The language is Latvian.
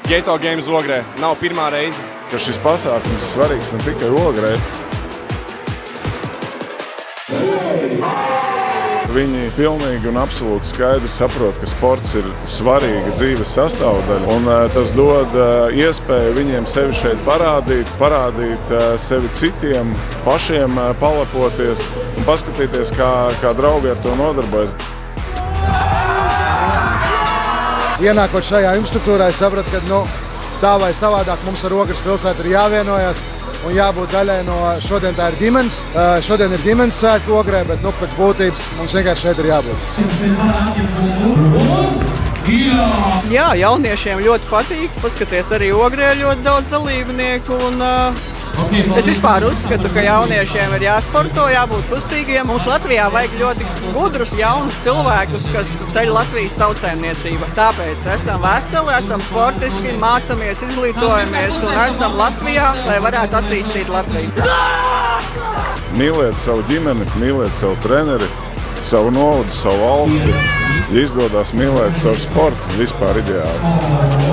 Geto Games Ogrē nav pirmā reize. Ka šis pasākums svarīgs ne tikai Ogrē. Viņi pilnīgi un absolūti skaidri saprot, ka sports ir svarīga dzīves sastāvdaļa, un tas dod iespēju viņiem sevi šeit parādīt sevi citiem, pašiem palepoties un paskatīties, kā draugi ar to nodarbojas. Ienākot šajā infrastruktūrā, es sapratu, ka tā vai savādāk mums ar Ogres pilsētu ir jāvienojas un jābūt daļai no šodien tā ir ģimenes. Šodien ir ģimenes svētku Ogrē, bet pēc būtības mums vienkārši šeit ir jābūt. Jā, jauniešiem ļoti patīk. Paskaties, arī Ogrē ļoti daudz dalībnieku. Es vispār uzskatu, ka jauniešiem ir jāsporto, jābūt kustīgiem. Mums Latvijā vajag ļoti gudrus, jaunus cilvēkus, kas ceļ Latvijas tautsēmniecību. Tāpēc esam veseli, esam sportiski, mācamies, izglītojamies un esam Latvijā, lai varētu attīstīt Latviju. Mīliet savu ģimeni, mīliet savu treneri, savu novadu, savu valsti. Ja izdodas mīlēt savu sportu, vispār ideāli.